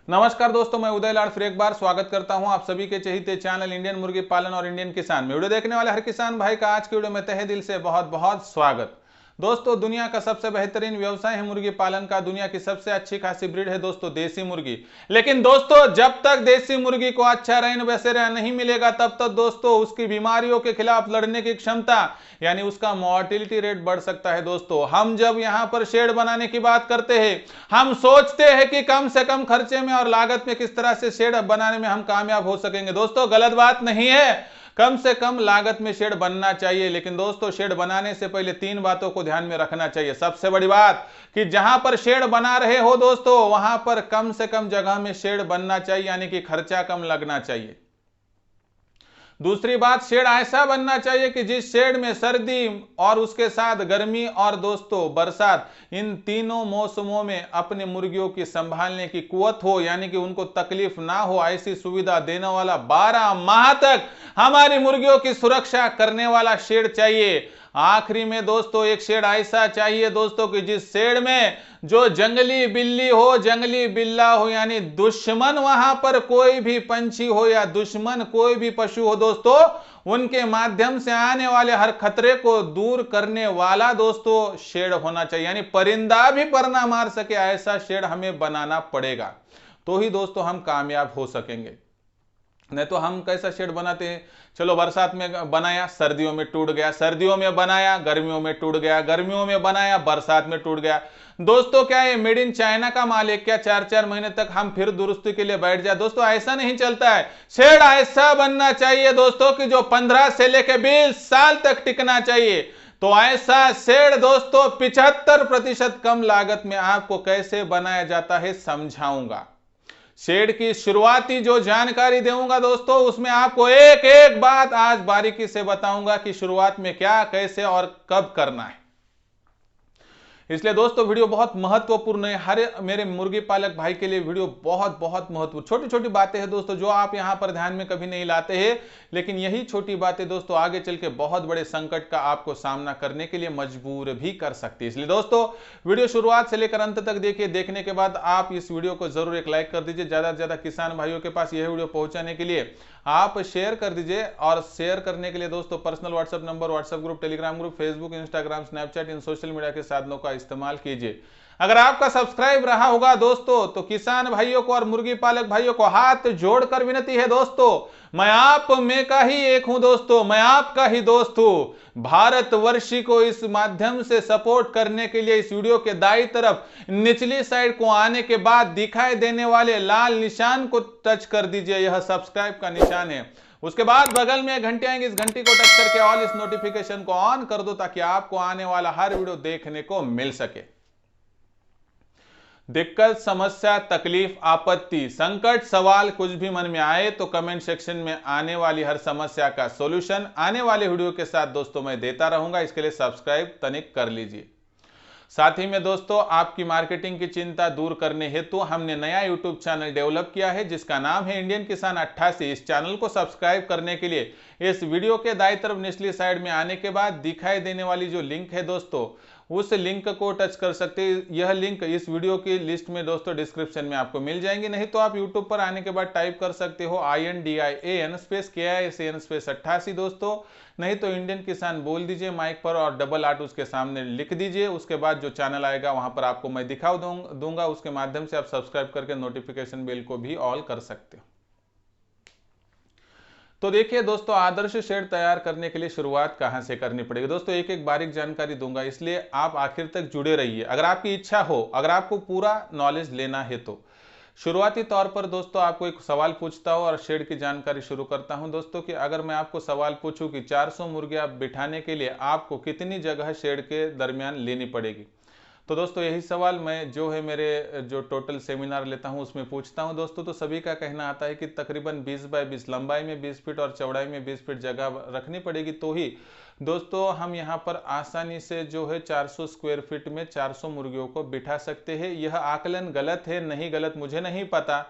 नमस्कार दोस्तों, मैं उदय लाल फिर एक बार स्वागत करता हूं आप सभी के चहीते चैनल इंडियन मुर्गी पालन और इंडियन किसान में। वीडियो देखने वाले हर किसान भाई का आज की वीडियो में तहे दिल से बहुत बहुत स्वागत। दोस्तों, दुनिया का सबसे बेहतरीन व्यवसाय है मुर्गी पालन का। दुनिया की सबसे अच्छी खासी ब्रीड है दोस्तों देसी मुर्गी। लेकिन दोस्तों, जब तक देसी मुर्गी को अच्छा रैन बसेरा नहीं मिलेगा तब तक दोस्तों उसकी बीमारियों के खिलाफ लड़ने की क्षमता यानी उसका मॉर्टिलिटी रेट बढ़ सकता है। दोस्तों, हम जब यहां पर शेड बनाने की बात करते हैं, हम सोचते हैं कि कम से कम खर्चे में और लागत में किस तरह से शेड बनाने में हम कामयाब हो सकेंगे। दोस्तों, गलत बात नहीं है, कम से कम लागत में शेड बनना चाहिए। लेकिन दोस्तों, शेड बनाने से पहले तीन बातों को ध्यान में रखना चाहिए। सबसे बड़ी बात कि जहां पर शेड बना रहे हो दोस्तों, वहां पर कम से कम जगह में शेड बनना चाहिए, यानी कि खर्चा कम लगना चाहिए। दूसरी बात, शेड ऐसा बनना चाहिए कि जिस शेड में सर्दी और उसके साथ गर्मी और दोस्तों बरसात, इन तीनों मौसमों में अपने मुर्गियों की संभालने की कुवत हो, यानी कि उनको तकलीफ ना हो, ऐसी सुविधा देने वाला 12 माह तक हमारी मुर्गियों की सुरक्षा करने वाला शेड चाहिए। आखिरी में दोस्तों, एक शेड ऐसा चाहिए दोस्तों कि जिस शेड में जो जंगली बिल्ली हो, जंगली बिल्ला हो, यानी दुश्मन वहां पर कोई भी पंछी हो या दुश्मन कोई भी पशु हो दोस्तों, उनके माध्यम से आने वाले हर खतरे को दूर करने वाला दोस्तों शेड होना चाहिए। यानी परिंदा भी पर ना मार सके ऐसा शेड हमें बनाना पड़ेगा, तो ही दोस्तों हम कामयाब हो सकेंगे। नहीं तो हम कैसा शेड बनाते हैं, चलो बरसात में बनाया सर्दियों में टूट गया, सर्दियों में बनाया गर्मियों में टूट गया, गर्मियों में बनाया बरसात में टूट गया। दोस्तों, क्या ये मेड इन चाइना का माल है क्या? 4-4 महीने तक हम फिर दुरुस्ती के लिए बैठ जाए? दोस्तों, ऐसा नहीं चलता है। शेड ऐसा बनना चाहिए दोस्तों कि जो 15 से लेकर 20 साल तक टिकना चाहिए। तो ऐसा शेड दोस्तों 75% कम लागत में आपको कैसे बनाया जाता है समझाऊंगा। शेड की शुरुआती जो जानकारी दूंगा दोस्तों, उसमें आपको एक एक बात आज बारीकी से बताऊंगा कि शुरुआत में क्या, कैसे और कब करना है। इसलिए दोस्तों, वीडियो बहुत महत्वपूर्ण है। हर मेरे मुर्गी पालक भाई के लिए वीडियो बहुत बहुत महत्वपूर्ण। छोटी छोटी बातें हैं दोस्तों जो आप यहां पर ध्यान में कभी नहीं लाते हैं, लेकिन यही छोटी बातें दोस्तों आगे चल के बहुत बड़े संकट का आपको सामना करने के लिए मजबूर भी कर सकती है। इसलिए दोस्तों, वीडियो शुरुआत से लेकर अंत तक देखिए। देखने के बाद आप इस वीडियो को जरूर एक लाइक कर दीजिए। ज्यादा से ज्यादा किसान भाइयों के पास यह वीडियो पहुंचाने के लिए आप शेयर कर दीजिए। और शेयर करने के लिए दोस्तों personal WhatsApp number, WhatsApp group, Telegram group, Facebook, Instagram, Snapchat, इन सोशल मीडिया के साधनों का इस्तेमाल कीजिए। अगर आपका सब्सक्राइब रहा होगा दोस्तों, तो किसान भाइयों को और मुर्गी पालक भाइयों को हाथ जोड़कर विनती है दोस्तों, मैं आप में का ही एक हूं दोस्तों, मैं आपका ही दोस्त हूं। भारतवर्षी को इस माध्यम से सपोर्ट करने के लिए इस वीडियो के दाईं तरफ निचली साइड को आने के बाद दिखाई देने वाले लाल निशान को टच कर दीजिए। यह सब्सक्राइब का निशान है। उसके बाद बगल में घंटी आएंगे, इस घंटी को टच करके ऑल इस नोटिफिकेशन को ऑन कर दो ताकि आपको आने वाला हर वीडियो देखने को मिल सके। दिक्कत, समस्या, तकलीफ, आपत्ति, संकट, सवाल कुछ भी मन में आए तो कमेंट सेक्शन में आने वाली हर समस्या का सॉल्यूशन आने वाले वीडियो के साथ दोस्तों मैं देता रहूंगा। इसके लिए सब्सक्राइब तनिक कर लीजिए। साथ ही में दोस्तों, आपकी मार्केटिंग की चिंता दूर करने हेतु हमने नया यूट्यूब चैनल डेवलप किया है जिसका नाम है इंडियन किसान 88। इस चैनल को सब्सक्राइब करने के लिए इस वीडियो के दाईं तरफ निचली साइड में आने के बाद दिखाई देने वाली जो लिंक है दोस्तों, उस लिंक को टच कर सकते हैं। यह लिंक इस वीडियो की लिस्ट में दोस्तों डिस्क्रिप्शन में आपको मिल जाएंगे। नहीं तो आप यूट्यूब पर आने के बाद टाइप कर सकते हो INDIAN स्पेस KISAN स्पेस 88 दोस्तों। नहीं तो इंडियन किसान बोल दीजिए माइक पर और डबल आट उसके सामने लिख दीजिए। उसके बाद जो चैनल आएगा वहां पर आपको मैं दिखा दूंगा। उसके माध्यम से आप सब्सक्राइब करके नोटिफिकेशन बेल को भी ऑल कर सकते हो। तो देखिए दोस्तों, आदर्श शेड तैयार करने के लिए शुरुआत कहां से करनी पड़ेगी दोस्तों, एक एक बारीक जानकारी दूंगा, इसलिए आप आखिर तक जुड़े रहिए। अगर आपकी इच्छा हो, अगर आपको पूरा नॉलेज लेना है तो शुरुआती तौर पर दोस्तों आपको एक सवाल पूछता हूं और शेड की जानकारी शुरू करता हूं दोस्तों कि अगर मैं आपको सवाल पूछूं कि 400 मुर्गियां बिठाने के लिए आपको कितनी जगह शेड के दरमियान लेनी पड़ेगी, तो दोस्तों यही सवाल मैं जो है मेरे जो टोटल सेमिनार लेता हूं उसमें पूछता हूं दोस्तों। तो सभी का कहना आता है कि तकरीबन 20 बाय 20 लंबाई में 20 फीट और चौड़ाई में 20 फीट जगह रखनी पड़ेगी, तो ही दोस्तों हम यहां पर आसानी से जो है 400 स्क्वायर फीट में 400 मुर्गियों को बिठा सकते हैं। यह आकलन गलत है, नहीं गलत मुझे नहीं पता,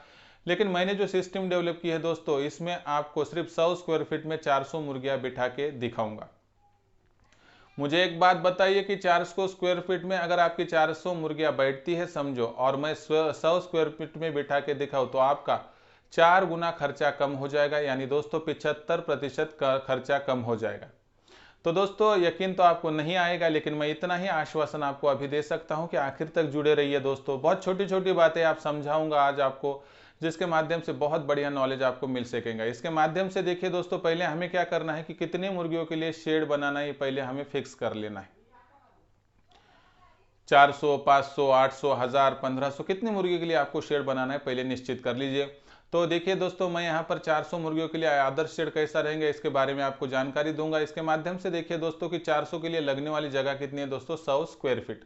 लेकिन मैंने जो सिस्टम डेवलप की है दोस्तों, इसमें आपको सिर्फ 100 स्क्वायर फीट में 400 मुर्गियां बिठा के दिखाऊंगा। मुझे एक बात बताइए कि 400 स्क्वायर फीट में अगर आपकी 400 मुर्गियां बैठती है समझो, और मैं 100 स्क्वायर फीट में बिठा के दिखाऊं तो आपका 4 गुना खर्चा कम हो जाएगा, यानी दोस्तों 75% का खर्चा कम हो जाएगा। तो दोस्तों यकीन तो आपको नहीं आएगा, लेकिन मैं इतना ही आश्वासन आपको अभी दे सकता हूं कि आखिर तक जुड़े रहिए दोस्तों। बहुत छोटी छोटी बातें आप समझाऊंगा आज आपको, जिसके माध्यम से बहुत बढ़िया नॉलेज आपको मिल सकेगा। इसके माध्यम से देखिए दोस्तों, पहले हमें क्या करना है कि कितनी मुर्गियों के लिए शेड बनाना है, पहले हमें फिक्स कर लेना है। 400, 500, 800, 1000, 1500 कितनी मुर्गी के लिए आपको शेड बनाना है पहले निश्चित कर लीजिए। तो देखिए दोस्तों, मैं यहाँ पर 400 मुर्गियों के लिए आदर्श शेड कैसा रहेंगे इसके बारे में आपको जानकारी दूंगा। इसके माध्यम से देखिए दोस्तों कि 400 के लिए लगने वाली जगह कितनी है दोस्तों, 100 स्क्वायर फीट,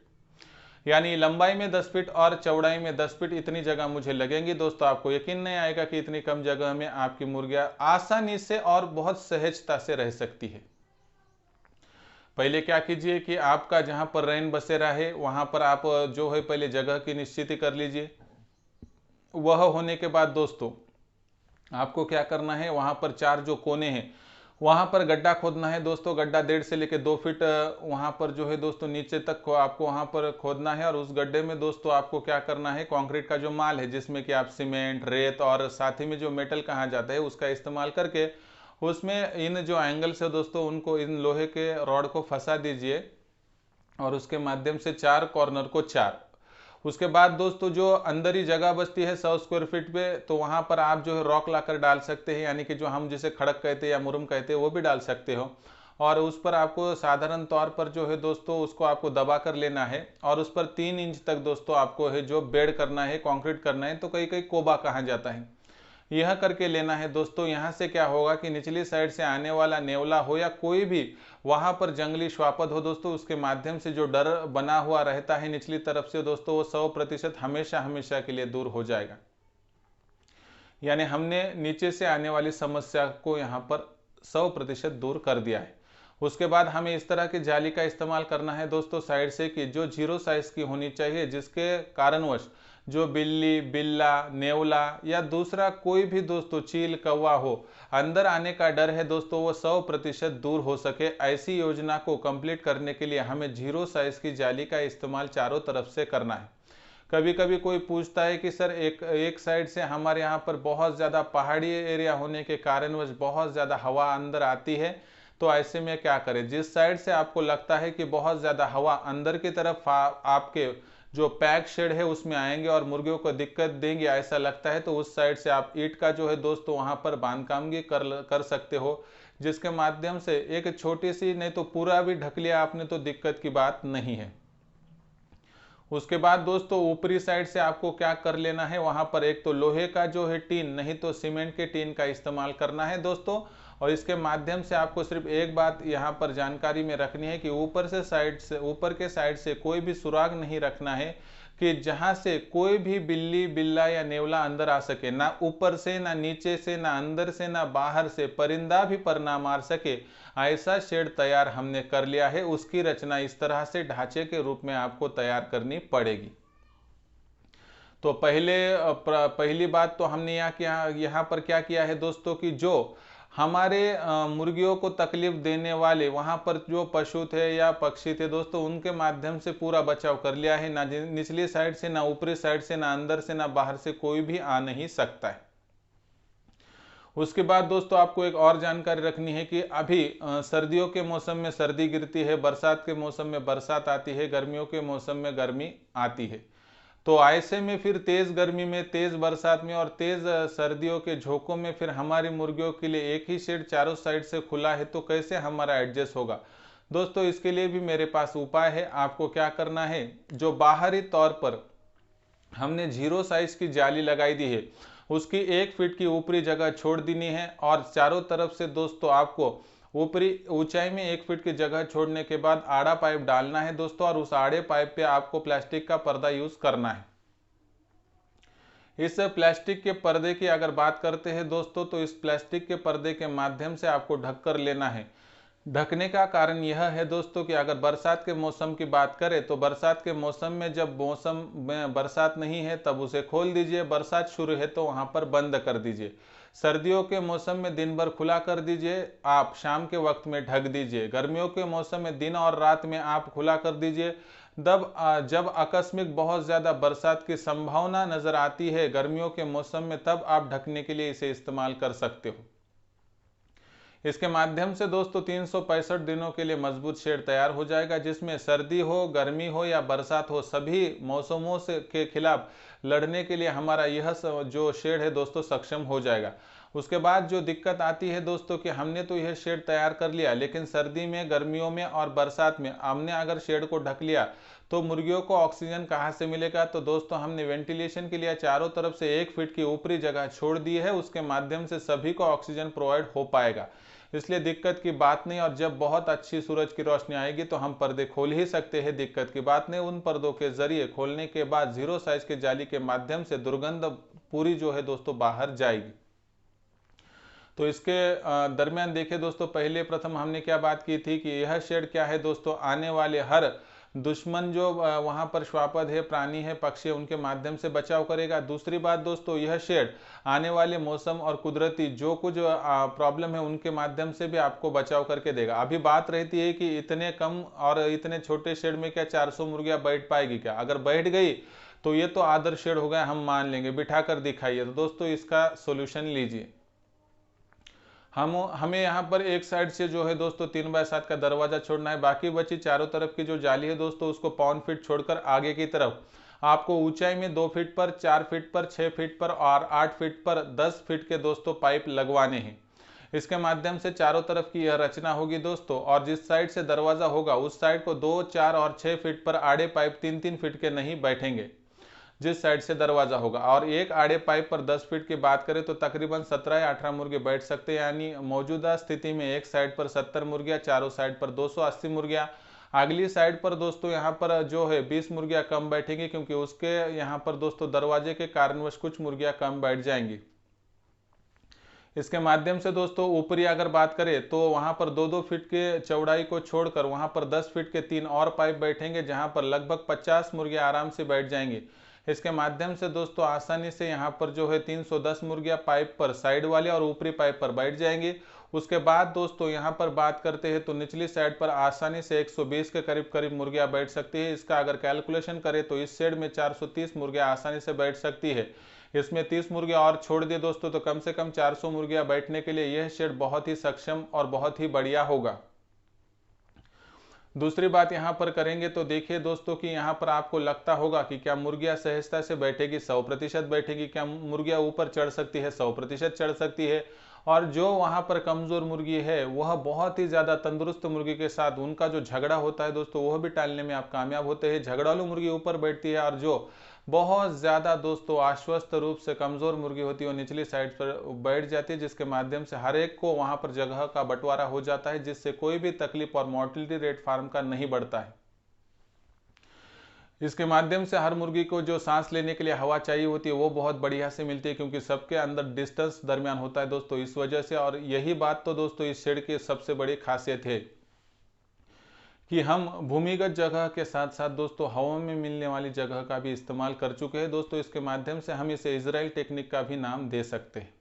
यानी लंबाई में 10 फीट और चौड़ाई में 10 फीट इतनी जगह मुझे लगेंगी। दोस्तों आपको यकीन नहीं आएगा कि इतनी कम जगह में आपकी मुर्गियां आसानी से और बहुत सहजता से रह सकती है। पहले क्या कीजिए कि आपका जहां पर रैन बसेरा है वहां पर आप जो है पहले जगह की निश्चित कर लीजिए। वह होने के बाद दोस्तों आपको क्या करना है, वहां पर 4 जो कोने हैं वहां पर गड्ढा खोदना है दोस्तों। गड्ढा 1.5 से लेकर 2 फीट वहां पर जो है दोस्तों नीचे तक आपको वहां पर खोदना है। और उस गड्ढे में दोस्तों आपको क्या करना है, कंक्रीट का जो माल है जिसमें कि आप सीमेंट, रेत और साथ ही में जो मेटल कहा जाता है उसका इस्तेमाल करके उसमें इन जो एंगल्स है दोस्तों उनको इन लोहे के रॉड को फंसा दीजिए, और उसके माध्यम से 4 कॉर्नर को 4। उसके बाद दोस्तों जो अंदर ही जगह बचती है 100 स्क्वायर फीट पे, तो वहां पर आप जो है रॉक लाकर डाल सकते हैं, यानी कि जो हम जिसे खड़क कहते हैं या मुरम कहते हैं वो भी डाल सकते हो। और उस पर आपको साधारण तौर पर जो है दोस्तों उसको आपको दबा कर लेना है, और उस पर 3 इंच तक दोस्तों आपको है जो बेड करना है, कंक्रीट करना है, तो कहीं कहीं कोबा कहा जाता है, यह करके लेना है दोस्तों। यहाँ से क्या होगा कि निचली साइड से आने वाला नेवला हो या कोई भी वहां पर जंगली श्वापद हो दोस्तों, उसके माध्यम से जो डर बना हुआ रहता है निचली तरफ से दोस्तों, वो 100% हमेशा हमेशा के लिए दूर हो जाएगा। यानी हमने नीचे से आने वाली समस्या को यहाँ पर 100% दूर कर दिया है। उसके बाद हमें इस तरह की जाली का इस्तेमाल करना है दोस्तों साइड से, कि जो 0 साइज की होनी चाहिए, जिसके कारणवश जो बिल्ली, बिल्ला, नेवला या दूसरा कोई भी दोस्तों चील, कौवा हो, अंदर आने का डर है दोस्तों, वो 100% दूर हो सके। ऐसी योजना को कंप्लीट करने के लिए हमें 0 साइज की जाली का इस्तेमाल चारों तरफ से करना है। कभी कभी कोई पूछता है कि सर एक साइड से हमारे यहाँ पर बहुत ज़्यादा पहाड़ी एरिया होने के कारणवश बहुत ज़्यादा हवा अंदर आती है, तो ऐसे में क्या करें। जिस साइड से आपको लगता है कि बहुत ज़्यादा हवा अंदर की तरफ आपके जो पैक शेड है उसमें आएंगे और मुर्गियों को दिक्कत देंगे ऐसा लगता है, तो उस साइड से आप ईंट का जो है दोस्तों वहां पर बांधकामगी कर सकते हो, जिसके माध्यम से एक छोटी सी नहीं तो पूरा भी ढक लिया आपने तो दिक्कत की बात नहीं है। उसके बाद दोस्तों ऊपरी साइड से आपको क्या कर लेना है, वहां पर एक तो लोहे का जो है टीन, नहीं तो सीमेंट के टीन का इस्तेमाल करना है दोस्तों। और इसके माध्यम से आपको सिर्फ एक बात यहाँ पर जानकारी में रखनी है कि ऊपर के साइड से कोई भी सुराग नहीं रखना है, कि जहां से कोई भी बिल्ली, बिल्ला या नेवला अंदर आ सके, ना ऊपर से, ना नीचे से, ना अंदर से, ना बाहर से, परिंदा भी पर ना मार सके, ऐसा शेड तैयार हमने कर लिया है। उसकी रचना इस तरह से ढांचे के रूप में आपको तैयार करनी पड़ेगी। तो पहली बात तो हमने यहाँ पर क्या किया है दोस्तों, कि जो हमारे मुर्गियों को तकलीफ देने वाले वहां पर जो पशु थे या पक्षी थे दोस्तों, उनके माध्यम से पूरा बचाव कर लिया है। ना निचली साइड से, ना ऊपरी साइड से, ना अंदर से, ना बाहर से कोई भी आ नहीं सकता है। उसके बाद दोस्तों आपको एक और जानकारी रखनी है कि अभी सर्दियों के मौसम में सर्दी गिरती है, बरसात के मौसम में बरसात आती है, गर्मियों के मौसम में गर्मी आती है। तो ऐसे में फिर तेज गर्मी में, तेज बरसात में और तेज सर्दियों के झोंकों में फिर हमारी मुर्गियों के लिए एक ही शेड चारों साइड से खुला है, तो कैसे हमारा एडजस्ट होगा दोस्तों। इसके लिए भी मेरे पास उपाय है। आपको क्या करना है, जो बाहरी तौर पर हमने 0 साइज की जाली लगाई दी है उसकी 1 फीट की ऊपरी जगह छोड़ देनी है, और चारों तरफ से दोस्तों आपको ऊपरी ऊंचाई में 1 फीट की जगह छोड़ने के बाद आड़ा पाइप डालना है दोस्तों, और उस आड़े पाइप पे आपको प्लास्टिक का पर्दा यूज करना है। इस प्लास्टिक के पर्दे की अगर बात करते हैं दोस्तों, तो इस प्लास्टिक के पर्दे के माध्यम से आपको ढक कर लेना है। ढकने का कारण यह है दोस्तों कि अगर बरसात के मौसम की बात करें तो बरसात के मौसम में जब मौसम में बरसात नहीं है तब उसे खोल दीजिए, बरसात शुरू है तो वहां पर बंद कर दीजिए। सर्दियों के मौसम में दिन भर खुला कर दीजिए, आप शाम के वक्त में ढक दीजिए। गर्मियों के मौसम में दिन और रात में आप खुला कर दीजिए। जब आकस्मिक बहुत ज़्यादा बरसात की संभावना नज़र आती है गर्मियों के मौसम में, तब आप ढकने के लिए इसे इस्तेमाल कर सकते हो। इसके माध्यम से दोस्तों 365 दिनों के लिए मजबूत शेड तैयार हो जाएगा, जिसमें सर्दी हो, गर्मी हो या बरसात हो, सभी मौसमों से के खिलाफ लड़ने के लिए हमारा यह जो शेड है दोस्तों सक्षम हो जाएगा। उसके बाद जो दिक्कत आती है दोस्तों कि हमने तो यह शेड तैयार कर लिया, लेकिन सर्दी में, गर्मियों में और बरसात में हमने अगर शेड को ढक लिया तो मुर्गियों को ऑक्सीजन कहाँ से मिलेगा। तो दोस्तों हमने वेंटिलेशन के लिए चारों तरफ से 1 फीट की ऊपरी जगह छोड़ दी है, उसके माध्यम से सभी को ऑक्सीजन प्रोवाइड हो पाएगा, इसलिए दिक्कत की बात नहीं। और जब बहुत अच्छी सूरज की रोशनी आएगी तो हम पर्दे खोल ही सकते हैं, दिक्कत की बात नहीं। उन पर्दों के जरिए खोलने के बाद 0 साइज के जाली के माध्यम से दुर्गंध पूरी जो है दोस्तों बाहर जाएगी। तो इसके दरमियान देखिए दोस्तों, पहले प्रथम हमने क्या बात की थी कि यह शेड क्या है दोस्तों, आने वाले हर दुश्मन जो वहां पर श्वापद है, प्राणी है, पक्षी है, उनके माध्यम से बचाव करेगा। दूसरी बात दोस्तों, यह शेड आने वाले मौसम और कुदरती जो कुछ प्रॉब्लम है उनके माध्यम से भी आपको बचाव करके देगा। अभी बात रहती है कि इतने कम और इतने छोटे शेड में क्या 400 मुर्गियां बैठ पाएगी क्या? अगर बैठ गई तो ये तो आदर्श शेड हो गया, हम मान लेंगे, बिठा कर दिखाइए। तो दोस्तों इसका सोल्यूशन लीजिए। हमें यहाँ पर एक साइड से जो है दोस्तों 3x7 का दरवाजा छोड़ना है, बाकी बची चारों तरफ की जो जाली है दोस्तों उसको 1.5 फीट छोड़कर आगे की तरफ आपको ऊंचाई में 2 फीट पर, 4 फीट पर, 6 फीट पर और 8 फीट पर 10 फीट के दोस्तों पाइप लगवाने हैं। इसके माध्यम से चारों तरफ की यह रचना होगी दोस्तों, और जिस साइड से दरवाजा होगा उस साइड को 2, 4 और 6 फीट पर आड़े पाइप 3-3 फीट के नहीं बैठेंगे जिस साइड से दरवाजा होगा। और एक आड़े पाइप पर 10 फीट की बात करें तो तकरीबन 17 या 18 मुर्गे बैठ सकते हैं, यानी मौजूदा स्थिति में एक साइड पर 70 मुर्गियां, चारों साइड पर 280 मुर्गियां। अगली साइड पर दोस्तों यहाँ पर जो है 20 मुर्गियां कम बैठेंगी, क्योंकि उसके यहाँ पर दोस्तों दरवाजे के कारणवश कुछ मुर्गियां कम बैठ जाएंगी। इसके माध्यम से दोस्तों ऊपरी अगर बात करें तो वहां पर 2-2 फीट के चौड़ाई को छोड़कर वहां पर 10 फीट के 3 और पाइप बैठेंगे, जहां पर लगभग 50 मुर्गियां आराम से बैठ जाएंगी। इसके माध्यम से दोस्तों आसानी से यहाँ पर जो है 310 मुर्गियां पाइप पर, साइड वाले और ऊपरी पाइप पर बैठ जाएंगी। उसके बाद दोस्तों यहाँ पर बात करते हैं तो निचली साइड पर आसानी से 120 के करीब करीब मुर्गियां बैठ सकती है। इसका अगर कैलकुलेशन करें तो इस शेड में 430 मुर्गियां आसानी से बैठ सकती है। इसमें 30 मुर्गियां और छोड़ दिए दोस्तों तो कम से कम 400 मुर्गियां बैठने के लिए यह शेड बहुत ही सक्षम और बहुत ही बढ़िया होगा। दूसरी बात यहाँ पर करेंगे तो देखिए दोस्तों कि यहाँ पर आपको लगता होगा कि क्या मुर्गियां सहजता से बैठेगी, 100% बैठेगी, क्या मुर्गियां ऊपर चढ़ सकती है, 100% चढ़ सकती है। और जो वहाँ पर कमजोर मुर्गी है वह बहुत ही ज्यादा तंदुरुस्त मुर्गी के साथ उनका जो झगड़ा होता है दोस्तों वह भी टालने में आप कामयाब होते हैं। झगड़ालू मुर्गी ऊपर बैठती है और जो बहुत ज्यादा दोस्तों आश्वस्त रूप से कमजोर मुर्गी होती है वो निचली साइड पर बैठ जाती है, जिसके माध्यम से हर एक को वहां पर जगह का बंटवारा हो जाता है, जिससे कोई भी तकलीफ और मोर्टिलिटी रेट फार्म का नहीं बढ़ता है। इसके माध्यम से हर मुर्गी को जो सांस लेने के लिए हवा चाहिए होती है वो बहुत बढ़िया से मिलती है, क्योंकि सबके अंदर डिस्टेंस दरमियान होता है दोस्तों इस वजह से। और यही बात तो दोस्तों इस शेड की सबसे बड़ी खासियत है कि हम भूमिगत जगह के साथ साथ दोस्तों हवा में मिलने वाली जगह का भी इस्तेमाल कर चुके हैं दोस्तों। इसके माध्यम से हम इसे इजराइल टेक्निक का भी नाम दे सकते हैं।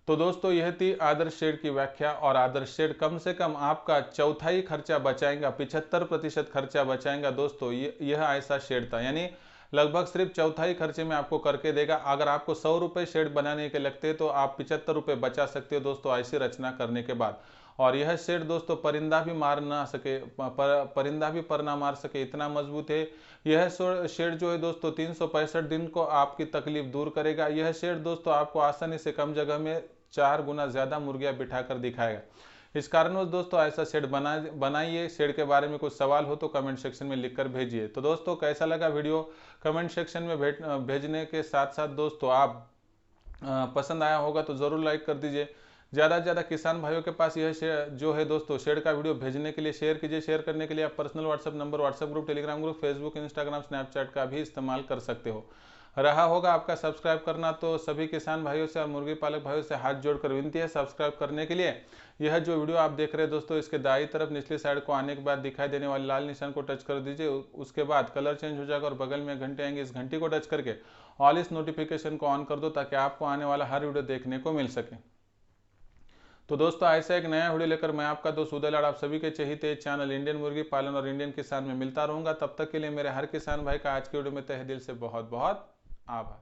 तो दोस्तों यह थी आदर्श शेड की व्याख्या, और आदर्श शेड कम से कम आपका चौथाई खर्चा बचाएगा, 75% खर्चा बचाएगा दोस्तों। यह ऐसा शेड था, यानी लगभग सिर्फ चौथाई खर्चे में आपको करके देगा। अगर आपको 100 रुपये शेड बनाने के लगते तो आप 75 रुपये बचा सकते हो दोस्तों ऐसी रचना करने के बाद। और यह शेड दोस्तों परिंदा भी मार ना सके, परिंदा भी पर ना मार सके, इतना मजबूत है। यह शेड जो है दोस्तों 365 दिन को आपकी तकलीफ दूर करेगा। यह शेड दोस्तों आपको आसानी से कम जगह में 4 गुना ज्यादा मुर्गियां बिठा कर दिखाएगा। इस कारणवश दोस्तों ऐसा शेड बनाइए। शेड के बारे में कुछ सवाल हो तो कमेंट सेक्शन में लिखकर भेजिए। तो दोस्तों कैसा लगा वीडियो कमेंट सेक्शन में भेजने के साथ साथ दोस्तों आप पसंद आया होगा तो जरूर लाइक कर दीजिए। ज़्यादा से ज़्यादा किसान भाइयों के पास यह जो है दोस्तों शेड का वीडियो भेजने के लिए शेयर कीजिए। शेयर करने के लिए आप personal WhatsApp number, WhatsApp group, Telegram group, Facebook, Instagram, Snapchat का भी इस्तेमाल कर सकते हो। रहा होगा आपका सब्सक्राइब करना। तो सभी किसान भाइयों से और मुर्गी पालक भाइयों से हाथ जोड़कर विनती है सब्सक्राइब करने के लिए। यह जो वीडियो आप देख रहे हैं दोस्तों, इसके दाईं तरफ निचली साइड को आने के बाद दिखाई देने वाले लाल निशान को टच कर दीजिए। उसके बाद कलर चेंज हो जाएगा और बगल में घंटे आएंगे, इस घंटी को टच करके ऑल इस नोटिफिकेशन को ऑन कर दो ताकि आपको आने वाला हर वीडियो देखने को मिल सके। तो दोस्तों ऐसा एक नया वीडियो लेकर मैं आपका दोस्त उदय लाड आप सभी के चहेते चैनल इंडियन मुर्गी पालन और इंडियन किसान में मिलता रहूंगा। तब तक के लिए मेरे हर किसान भाई का आज के वीडियो में तहे दिल से बहुत बहुत आभार।